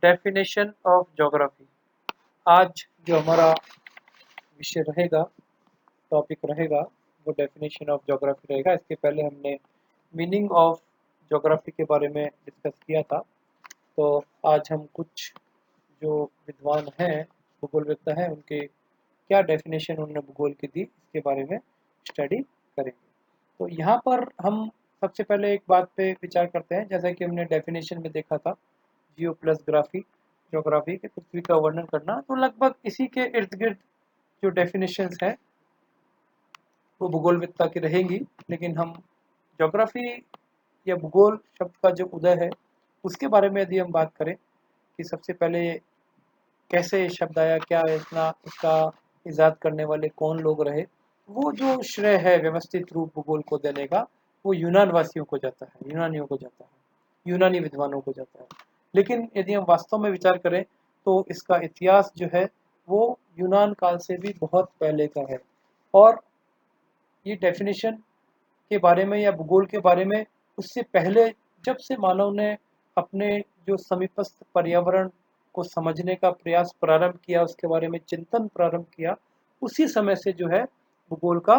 Definition of geography. आज जो हमारा विषय रहेगा, टॉपिक रहेगा, वो डेफिनेशन ऑफ ज्योग्राफी रहेगा। इसके पहले हमने मीनिंग ऑफ ज्योग्राफी के बारे में डिस्कस किया था। तो आज हम कुछ जो विद्वान हैं, भूगोलवेत्ता हैं, उनके क्या डेफिनेशन उन्होंने भूगोल की दी, इसके बारे में स्टडी करेंगे। तो यहाँ पर हम सबसे पहले एक बात पे विचार करते हैं। जैसा कि हमने डेफिनेशन में देखा था, जियो प्लस ग्राफी, ज्योग्राफी के पृथ्वी का वर्णन करना, तो लगभग इसी के इर्द गिर्द जो डेफिनेशंस हैं वो भूगोलविद्ता की रहेंगी। लेकिन हम ज्योग्राफी या भूगोल शब्द का जो उदय है उसके बारे में यदि हम बात करें कि सबसे पहले कैसे ये शब्द आया, क्या इतना इसका इजाद करने वाले कौन लोग रहे, वो जो श्रेय है व्यवस्थित रूप भूगोल को देने का, वो यूनान वासियों को जाता है, यूनानियों को जाता है, यूनानी विद्वानों को जाता है। लेकिन यदि हम वास्तव में विचार करें तो इसका इतिहास जो है वो यूनान काल से भी बहुत पहले का है। और ये डेफिनेशन के बारे में या भूगोल के बारे में उससे पहले, जब से मानव ने अपने जो समीपस्थ पर्यावरण को समझने का प्रयास प्रारंभ किया, उसके बारे में चिंतन प्रारंभ किया, उसी समय से जो है भूगोल का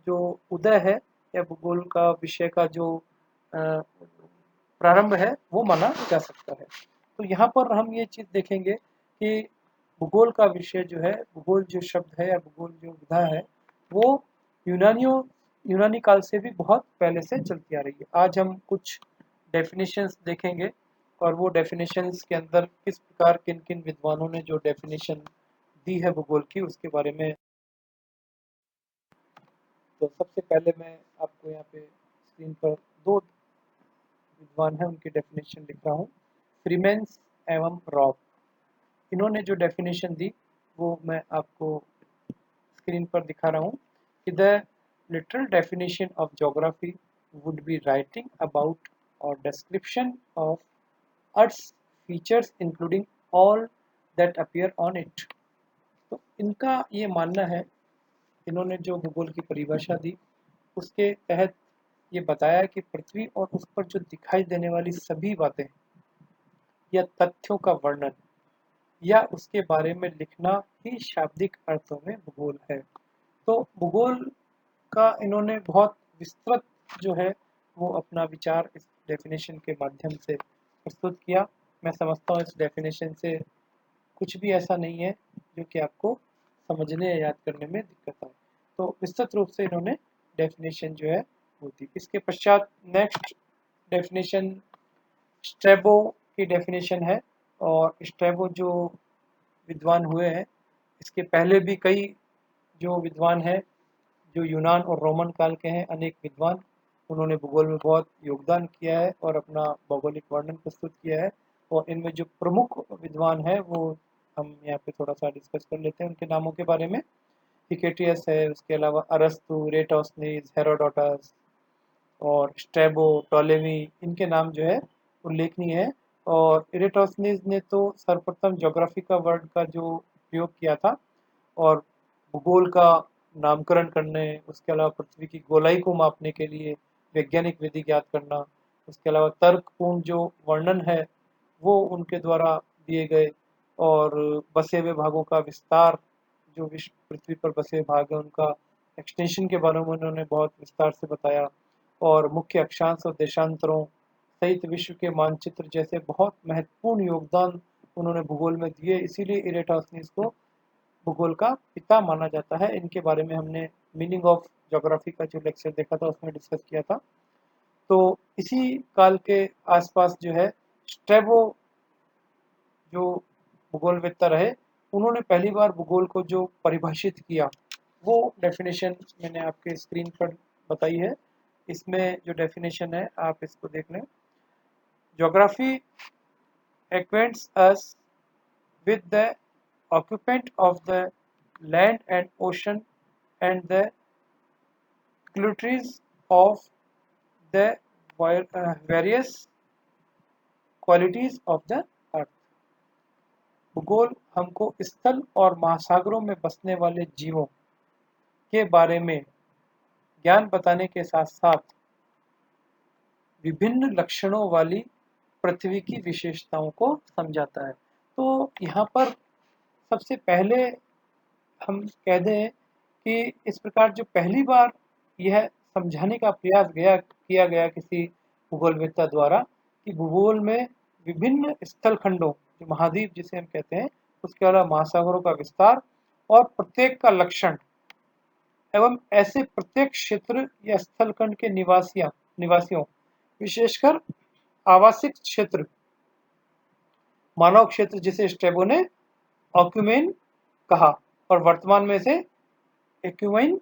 जो उदय है या भूगोल का विषय का जो प्रारंभ है वो माना जा सकता है। तो यहाँ पर हम ये चीज़ देखेंगे कि भूगोल का विषय जो है, भूगोल जो शब्द है या भूगोल जो विधा है, वो यूनानी काल से भी बहुत पहले से चलती आ रही है। आज हम कुछ डेफिनेशंस देखेंगे और वो डेफिनेशंस के अंदर किस प्रकार किन किन विद्वानों ने जो डेफिनेशन दी है भूगोल की, उसके बारे में। तो सबसे पहले मैं आपको यहाँ पे स्क्रीन पर दो विद्वान हैं, उनकी डेफिनेशन लिख रहा हूँ, फ्रीमेंस एवं रॉब। इन्होंने जो डेफिनेशन दी वो मैं आपको स्क्रीन पर दिखा रहा हूँ कि the literal definition of geography would be writing about or description of Earth's features including all that appear on it। तो इनका ये मानना है, इन्होंने जो भूगोल की परिभाषा दी उसके तहत ये बताया कि पृथ्वी और उस पर जो दिखाई देने वाली सभी बातें या तथ्यों का वर्णन या उसके बारे में लिखना ही शाब्दिक अर्थों में भूगोल है। तो भूगोल का इन्होंने बहुत विस्तृत जो है वो अपना विचार इस डेफिनेशन के माध्यम से प्रस्तुत किया। मैं समझता हूँ इस डेफिनेशन से कुछ भी ऐसा नहीं है जो कि आपको समझने या याद करने में दिक्कत आए। तो विस्तृत रूप से इन्होंने डेफिनेशन जो है वो दी। इसके पश्चात नेक्स्ट डेफिनेशन स्ट्रैबो की डेफिनेशन है। और स्ट्रैबो जो विद्वान हुए हैं, इसके पहले भी कई जो विद्वान हैं जो यूनान और रोमन काल के हैं, अनेक विद्वान, उन्होंने भूगोल में बहुत योगदान किया है और अपना भौगोलिक वर्णन प्रस्तुत किया है। और इनमें जो प्रमुख विद्वान हैं वो हम यहाँ पे थोड़ा सा डिस्कस कर लेते हैं उनके नामों के बारे में। हिकेटियस है, उसके अलावा अरस्तु, रेटोस्नीज, हेरोडोटस और स्ट्रैबो, टॉलेमी, इनके नाम जो है उल्लेखनीय है। और इरेटोस्नीज ने तो सर्वप्रथम ज्योग्राफी का वर्ड का जो प्रयोग किया था और भूगोल का नामकरण करने, उसके अलावा पृथ्वी की गोलाई को मापने के लिए वैज्ञानिक विधि ज्ञात करना, उसके अलावा तर्कपूर्ण जो वर्णन है वो उनके द्वारा दिए गए, और बसे हुए भागों का विस्तार, जो विश्व पृथ्वी पर बसे हुए भाग हैं उनका एक्सटेंशन के बारे में उन्होंने बहुत विस्तार से बताया। और मुख्य अक्षांश और देशांतरों सहित विश्व के मानचित्र जैसे बहुत महत्वपूर्ण योगदान उन्होंने भूगोल में दिए। इसीलिए इरेटोस्नीज को भूगोल का पिता माना जाता है। इनके बारे में हमने मीनिंग ऑफ ज्योग्राफी का जो लेक्चर देखा था उसमें डिस्कस किया था। तो इसी काल के आसपास जो है स्ट्रैबो जो भूगोलवेत्ता रहे, उन्होंने पहली बार भूगोल को जो परिभाषित किया वो डेफिनेशन मैंने आपके स्क्रीन पर बताई है। इसमें जो डेफिनेशन है आप इसको देख लें। Geography acquaints us with the occupant of the land and ocean and the qualities of the various qualities of the earth। भूगोल हमको स्थल और महासागरों में बसने वाले जीवों के बारे में ज्ञान बताने के साथ साथ विभिन्न लक्षणों वाली पृथ्वी की विशेषताओं को समझाता है। तो यहाँ पर सबसे पहले हम कह दें कि इस प्रकार जो पहली बार यह समझाने का प्रयास किया गया किसी भूगोलवेत्ता द्वारा कि भूगोल में विभिन्न स्थल खंडों, जो महाद्वीप जिसे हम कहते हैं, उसके अलावा महासागरों का विस्तार और प्रत्येक का लक्षण एवं ऐसे प्रत्येक क्षेत्र या स्थलखंड के निवासियों विशेषकर आवासिक क्षेत्र, मानव क्षेत्र जिसे स्ट्रैबो ने ऑक्यूमेन कहा और वर्तमान में इसे एक्यूमेन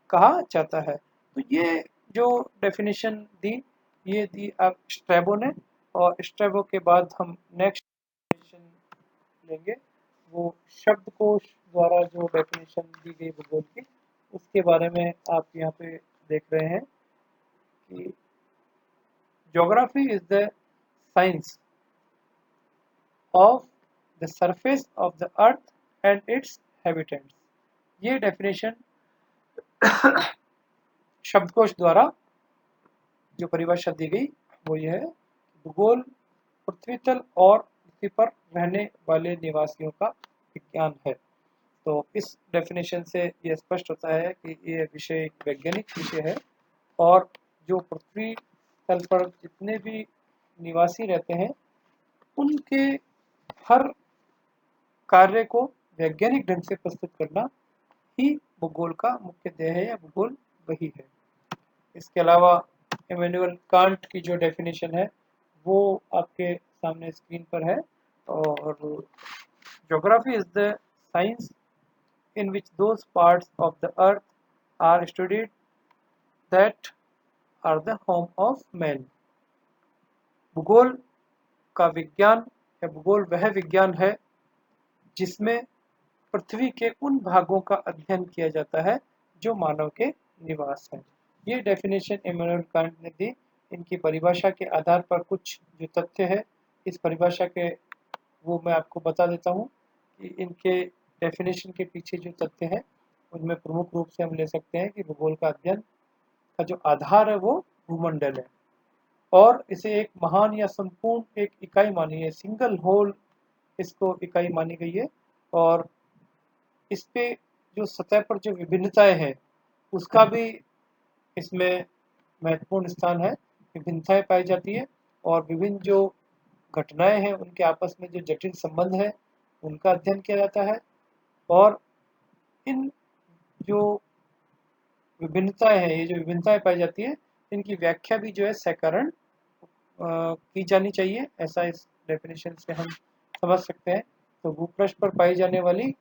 कहा जाता है। तो ये जो डेफिनेशन दी, ये दी आप स्ट्रैबो ने, और स्ट्रैबो के बाद हम नेक्स्ट डेफिनेशन लेंगे, वो शब्दकोश द्वारा जो डेफिनेशन दी गई भूगोल की, उसके बारे में आप यहाँ पे देख रहे हैं कि geography is the science of the surface of the earth and it's habitants. ये डेफिनेशन शब्दकोश द्वारा जो परिभाषा दी गई वो ये है, भूगोल पृथ्वी तल और पृथ्वी पर रहने वाले निवासियों का विज्ञान है। तो इस डेफिनेशन से ये स्पष्ट होता है कि ये विषय एक वैज्ञानिक विषय है और जो पृथ्वी तल पर जितने भी निवासी रहते हैं उनके हर कार्य को वैज्ञानिक ढंग से प्रस्तुत करना ही भूगोल का मुख्य ध्येय है या भूगोल वही है। इसके अलावा इमैनुअल कांट की जो डेफिनेशन है वो आपके सामने स्क्रीन पर है, और geography is the science in which those parts of the earth are studied that are the home of man। भूगोल का विज्ञान या भूगोल वह विज्ञान है जिसमें पृथ्वी के उन भागों का अध्ययन किया जाता है जो मानव के निवास हैं। ये डेफिनेशन इमैनुअल कांट ने दी। इनकी परिभाषा के आधार पर कुछ जो तथ्य है इस परिभाषा के वो मैं आपको बता देता हूँ कि इनके डेफिनेशन के पीछे जो तथ्य है उनमें प्रमुख रूप से हम ले सकते हैं कि भूगोल का अध्ययन का जो आधार है वो भूमंडल है और इसे एक महान या संपूर्ण एक इकाई मानी है, सिंगल होल इसको इकाई मानी गई है, और इस पे जो सतह पर जो विभिन्नताएं हैं उसका भी इसमें महत्वपूर्ण स्थान है। विभिन्नताएं पाई जाती है और विभिन्न जो घटनाएं हैं उनके आपस में जो जटिल संबंध है उनका अध्ययन किया जाता है, और इन जो विभिन्नताएं हैं, ये जो विभिन्नताएं पाई जाती है, इनकी व्याख्या भी जो है सैकरण की जानी चाहिए, ऐसा इस डेफिनेशन से हम समझ सकते हैं। तो भूपृष्ठ पर पाई जाने वाली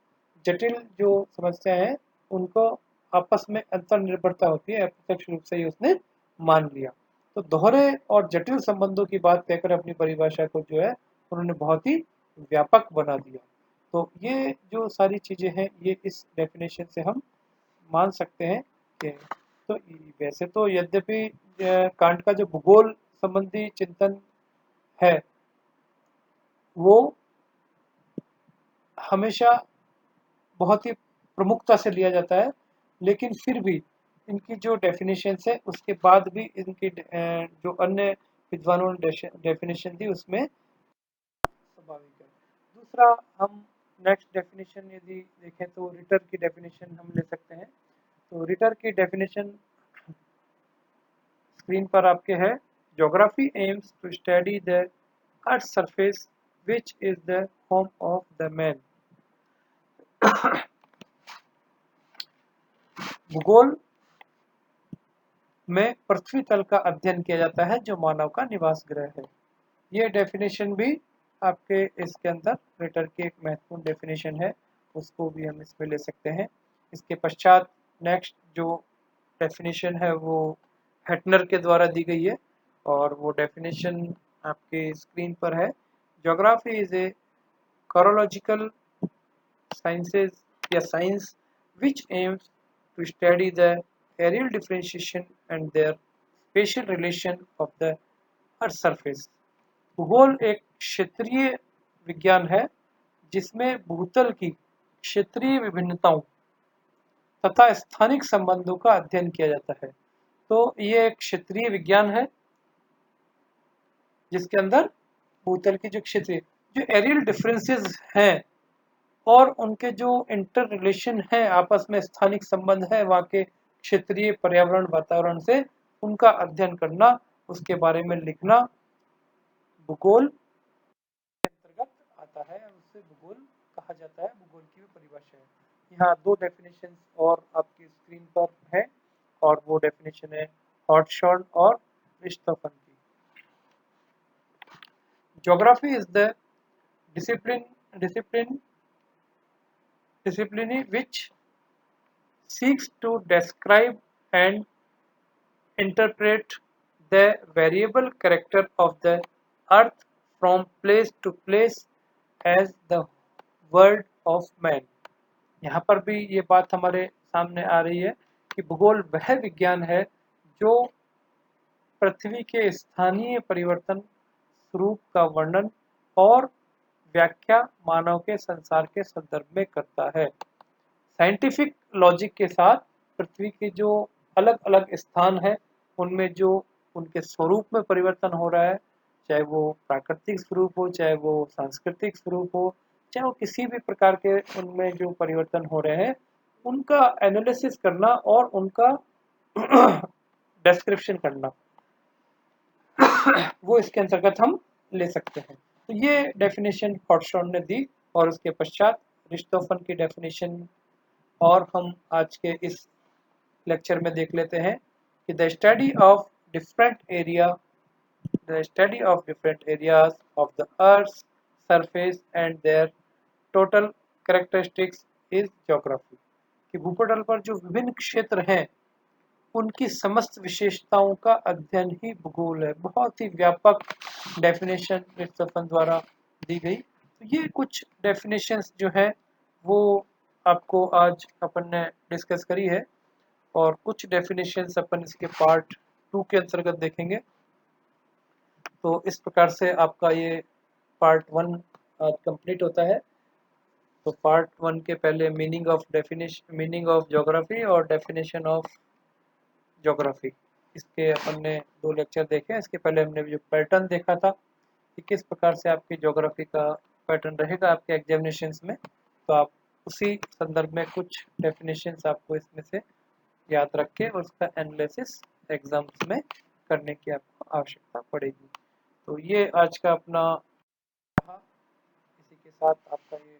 जटिल जो समस्याएं हैं उनको आपस में अंतर निर्भरता होती है, अप्रत्यक्ष रूप से ही उसने मान लिया। तो दोहरे और जटिल संबंधों की बात कहकर अपनी परिभाषा को जो है उन्होंने बहुत ही व्यापक बना दिया। तो ये जो सारी चीजें हैं ये इस डेफिनेशन से हम मान सकते हैं कि तो वैसे तो यद्यपि कांट का जो भूगोल संबंधी चिंतन है वो हमेशा बहुत ही प्रमुखता से लिया जाता है, लेकिन फिर भी इनकी जो डेफिनेशन है उसके बाद भी इनकी जो अन्य विद्वानों ने डेफिनेशन दी उसमें स्वाभाविक है। दूसरा हम नेक्स्ट डेफिनेशन यदि देखें तो रिटर की डेफिनेशन हम ले सकते हैं। तो रिटर की डेफिनेशन स्क्रीन पर आपके है, geography aims to study the earth surface which is the home of the man. भूगोल में पृथ्वी तल का अध्ययन किया जाता है जो मानव का निवास ग्रह है। ये डेफिनेशन भी आपके इसके अंदर रिटर की एक महत्वपूर्ण डेफिनेशन है, उसको भी हम इसमें ले सकते हैं। इसके पश्चात नेक्स्ट जो डेफिनेशन है वो हेटनर के द्वारा दी गई है और वो डेफिनेशन आपके स्क्रीन पर है। Geography is a chorological sciences या science which aims to study the areal differentiation and their spatial relation of the earth surface. भूगोल एक क्षेत्रीय विज्ञान है जिसमें भूतल की क्षेत्रीय विभिन्नताओं तथा स्थानिक संबंधों का अध्ययन किया जाता है। तो ये एक क्षेत्रीय विज्ञान है जिसके अंदर भूतल की जो क्षेत्रीय जो एरियल डिफरेंसेस हैं और उनके जो इंटर रिलेशन है, आपस में स्थानिक संबंध है वहाँ के क्षेत्रीय पर्यावरण वातावरण से, उनका अध्ययन करना, उसके बारे में लिखना भूगोल के अंतर्गत आता है, उससे भूगोल कहा जाता है। भूगोल की भी परिभाषा है। यहाँ दो डेफिनेशन और आपकी स्क्रीन पर है, और वो डेफिनेशन है हॉटशॉट और रिश्तोफन की। Geography is the discipline discipline discipline which seeks to describe and interpret the variable character of the earth from place to place as the world of man। यहाँ पर भी ये बात हमारे सामने आ रही है कि भूगोल वह विज्ञान है जो पृथ्वी के स्थानीय परिवर्तन स्वरूप का वर्णन और व्याख्या मानव के संसार के संदर्भ में करता है। साइंटिफिक लॉजिक के साथ पृथ्वी के जो अलग अलग स्थान है उनमें जो उनके स्वरूप में परिवर्तन हो रहा है, चाहे वो प्राकृतिक स्वरूप हो, चाहे वो सांस्कृतिक स्वरूप हो, चाहे वो किसी भी प्रकार के उनमें जो परिवर्तन हो रहे हैं उनका एनालिसिस करना और उनका डिस्क्रिप्शन करना, वो इसके अंतर्गत हम ले सकते हैं। तो ये डेफिनेशन हॉटशॉट ने दी, और उसके पश्चात रिश्तोफन की डेफिनेशन और हम आज के इस लेक्चर में देख लेते हैं कि the study of different areas of the earth surface and their total characteristics is geography. कि भूपटल पर जो विभिन्न क्षेत्र हैं उनकी समस्त विशेषताओं का अध्ययन ही भूगोल है। बहुत ही व्यापक डेफिनेशन रिश्तोफन द्वारा दी गई। तो ये कुछ डेफिनेशंस जो हैं वो आपको आज अपन ने डिस्कस करी है, और कुछ डेफिनेशंस अपन इसके पार्ट 2 के अंतर्गत देखेंगे। तो इस प्रकार से आपका ये पार्ट 1 कंप्लीट होता है। तो पार्ट 1 के पहले मीनिंग ऑफ ज्योग्राफी और डेफिनेशन ऑफ ज्योग्राफी, इसके अपन ने 2 लेक्चर देखे। इसके पहले हमने जो पैटर्न देखा था कि किस प्रकार से आपकी ज्योग्राफी का पैटर्न रहेगा आपके एग्जामिनेशंस में, तो आप उसी संदर्भ में कुछ डेफिनेशंस आपको इसमें से याद रख के उसका एनालिसिस एग्जाम्स में करने की आपको आवश्यकता पड़ेगी। तो ये आज का अपना रहा। इसी के साथ आपका ये